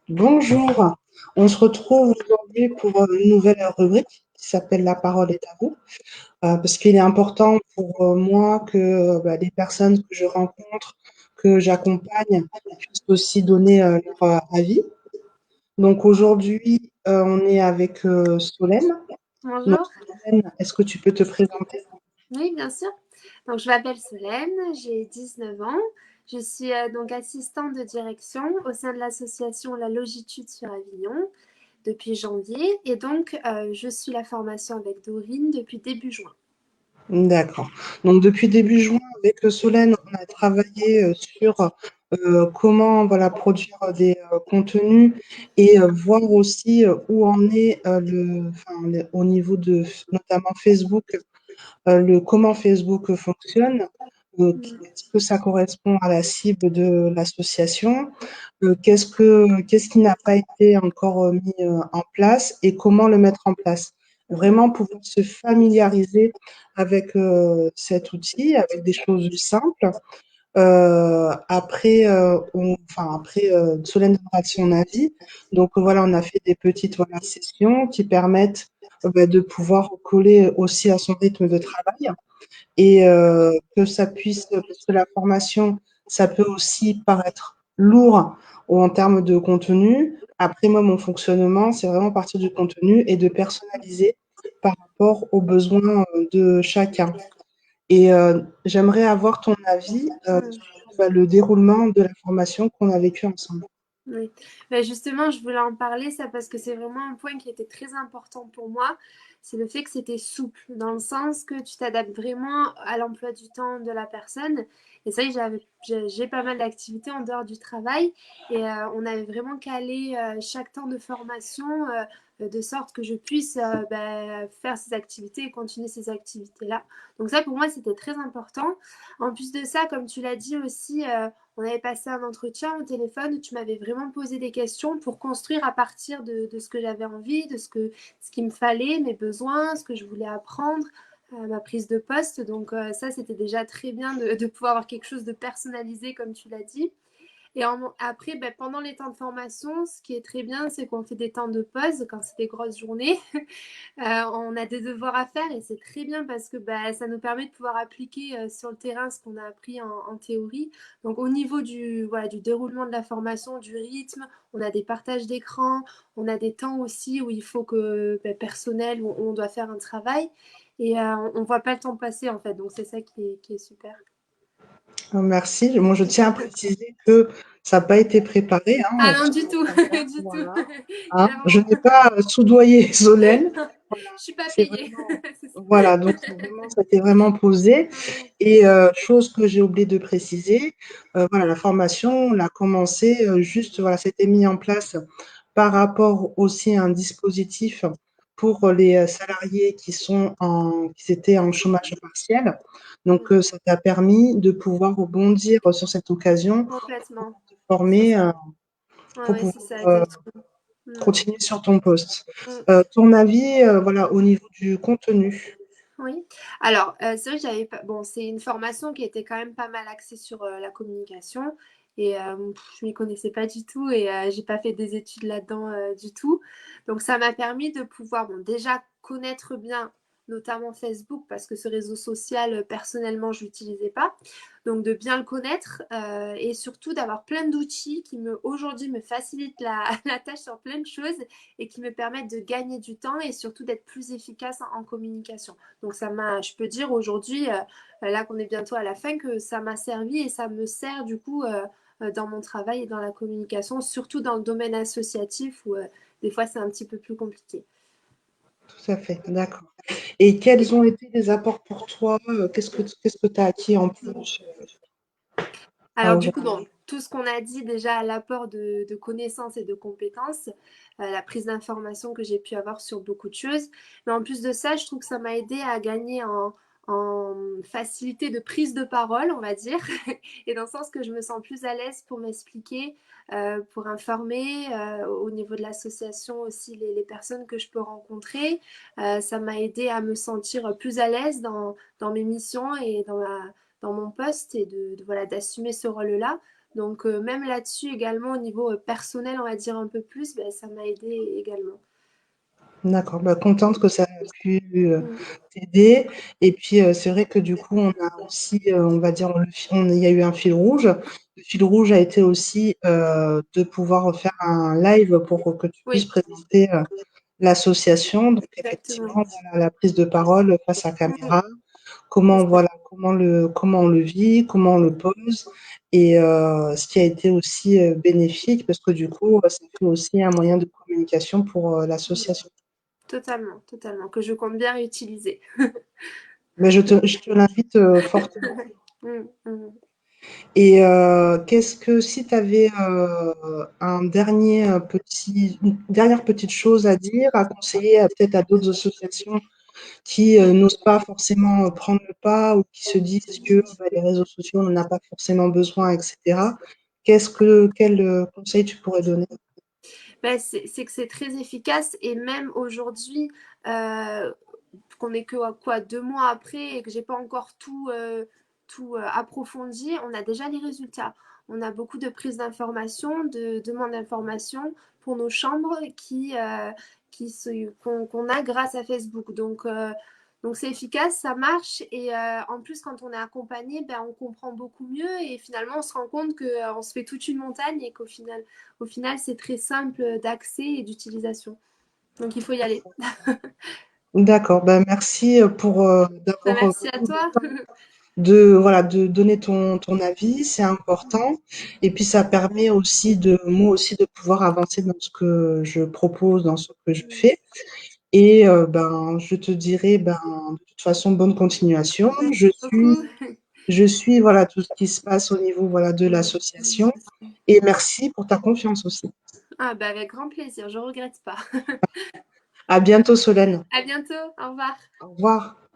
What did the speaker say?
Bonjour, on se retrouve aujourd'hui pour une nouvelle rubrique qui s'appelle La parole est à vous, parce qu'il est important pour moi que les personnes que je rencontre, que j'accompagne, puissent aussi donner leur avis. Donc aujourd'hui, on est avec Solène. Donc Bonjour, Solène, est-ce que tu peux te présenter? oui bien sûr. Donc je m'appelle Solène, j'ai 19 ans. Je suis donc assistante de direction au sein de l'association La Longitude sur Avignon depuis janvier et donc je suis la formation avec Dorine depuis début juin. D'accord. Donc depuis début juin, avec Solène, on a travaillé sur comment voilà, produire des contenus et voir aussi où en est au niveau de notamment Facebook, comment Facebook fonctionne, Mm. est-ce que ça correspond à la cible de l'association, qu'est-ce qui n'a pas été encore mis en place et comment le mettre en place. Vraiment pouvoir se familiariser avec cet outil, avec des choses simples. Solène donnera son avis. Donc voilà, on a fait des petites voilà, sessions qui permettent de pouvoir coller aussi à son rythme de travail et que ça puisse, parce que la formation, ça peut aussi paraître lourd ou en termes de contenu. Après, moi, mon fonctionnement, c'est vraiment partir du contenu et de personnaliser par rapport aux besoins de chacun. Et j'aimerais avoir ton avis Mm. sur le déroulement de la formation qu'on a vécue ensemble. Oui. Ben justement, je voulais en parler, ça, parce que c'est vraiment un point qui était très important pour moi. C'est le fait que c'était souple, dans le sens que tu t'adaptes vraiment à l'emploi du temps de la personne. Et ça, j'ai pas mal d'activités en dehors du travail. Et on avait vraiment calé chaque temps de formation de sorte que je puisse faire ces activités et continuer ces activités-là. Donc ça, pour moi, c'était très important. En plus de ça, comme tu l'as dit aussi, on avait passé un entretien au téléphone où tu m'avais vraiment posé des questions pour construire à partir de ce que j'avais envie, ce qu'il me fallait, mes besoins, ce que je voulais apprendre, ma prise de poste. Donc ça, c'était déjà très bien de pouvoir avoir quelque chose de personnalisé, comme tu l'as dit. Et après, ben, pendant les temps de formation, ce qui est très bien, c'est qu'on fait des temps de pause quand c'est des grosses journées. On a des devoirs à faire et c'est très bien parce que bah, ça nous permet de pouvoir appliquer sur le terrain ce qu'on a appris en théorie. Donc au niveau voilà, du déroulement de la formation, du rythme, on a des partages d'écran, on a des temps aussi où il faut que bah, personnel, où on doit faire un travail et on ne voit pas le temps passer en fait. Donc c'est ça qui est super. Merci. Moi, je tiens à préciser que ça n'a pas été préparé, hein, Ah non, du tout, comme ça. du tout, Voilà. Hein. Je clairement. n'ai pas soudoyé Solène. Voilà. Je suis pas C'est payée. vraiment, C'est ça. voilà, donc c'est vraiment, ça a été vraiment posé. Ouais. Et chose que j'ai oublié de préciser, voilà, la formation, on a commencé juste, voilà, c'était mis en place par rapport aussi à un dispositif pour les salariés qui étaient en chômage partiel. Donc, Mm. ça t'a permis de pouvoir rebondir sur cette occasion pour Complètement. te C'est former, ça. Ouais, pour ouais, pouvoir c'est ça, exactement. Mm. continuer sur ton poste. Mm. Ton avis, voilà, au niveau du contenu. Oui. Alors, c'est vrai que j'avais pas. Bon, c'est une formation qui était quand même pas mal axée sur la communication. Et je m'y connaissais pas du tout et j'ai pas fait des études là-dedans du tout. Donc, ça m'a permis de pouvoir, bon, déjà connaître bien, notamment Facebook, parce que ce réseau social, personnellement, je l'utilisais pas. Donc, de bien le connaître et surtout d'avoir plein d'outils qui aujourd'hui me facilitent la tâche sur plein de choses et qui me permettent de gagner du temps et surtout d'être plus efficace en communication. Donc je peux dire aujourd'hui, là qu'on est bientôt à la fin, que ça m'a servi et ça me sert du coup dans mon travail et dans la communication, surtout dans le domaine associatif où des fois c'est un petit peu plus compliqué. Tout à fait, d'accord. Et quels ont été les apports pour toi? Qu'est-ce que tu as acquis en plus à Alors du coup, aujourd'hui? bon, tout ce qu'on a dit déjà, l'apport de connaissances et de compétences, la prise d'informations que j'ai pu avoir sur beaucoup de choses. Mais en plus de ça, je trouve que ça m'a aidé à gagner en facilité de prise de parole, on va dire, et dans le sens que je me sens plus à l'aise pour m'expliquer, pour informer, au niveau de l'association aussi les personnes que je peux rencontrer. Ça m'a aidé à me sentir plus à l'aise dans mes missions et dans mon poste et voilà, d'assumer ce rôle-là. Donc même là-dessus également au niveau personnel, on va dire un peu plus, ben, ça m'a aidé également. D'accord, bah, contente que ça a pu, Mm. t'aider et puis, c'est vrai que du coup, on a aussi, on va dire, il y a eu un fil rouge. Le fil rouge a été aussi, de pouvoir faire un live pour que tu puisses Oui, présenter, l'association. Donc exactement. effectivement, voilà, la prise de parole face à caméra, C'est ça. comment on le vit, comment on le pose et ce qui a été aussi, bénéfique parce que du coup, ça fait aussi un moyen de communication pour, Mm. l'association. Totalement, totalement, que je compte bien réutiliser. Mais je te l'invite fortement. Mm, mm. Et qu'est-ce que si tu avais une dernière petite chose à dire, à conseiller peut-être à d'autres associations qui n'osent pas forcément prendre le pas ou qui se disent que bah, les réseaux sociaux, on n'en a pas forcément besoin, etc. Quel conseil tu pourrais donner? Ben, c'est que c'est très efficace et même aujourd'hui, euh, qu'on est que quoi 2 mois après et que j'ai pas encore tout approfondi, on a déjà les résultats. On a beaucoup de prises d'informations, de demandes d'informations pour nos chambres qu'on a grâce à Facebook. Donc c'est efficace, ça marche et en plus quand on est accompagné, ben, on comprend beaucoup mieux et finalement on se rend compte qu'on se fait toute une montagne et qu'au final c'est très simple d'accès et d'utilisation. Donc il faut y aller. D'accord, ben merci pour Ben, d'avoir merci à pris le toi. temps de donner ton avis, c'est important. Et puis ça permet aussi moi aussi de pouvoir avancer dans ce que je propose, dans ce que je fais. Et ben, je te dirai, ben, de toute façon, bonne continuation. Merci beaucoup. Je suis, voilà, tout ce qui se passe au niveau, voilà, de l'association. Et merci pour ta confiance aussi. Ah, bah avec grand plaisir, je regrette pas. À bientôt, Solène. À bientôt, au revoir. Au revoir.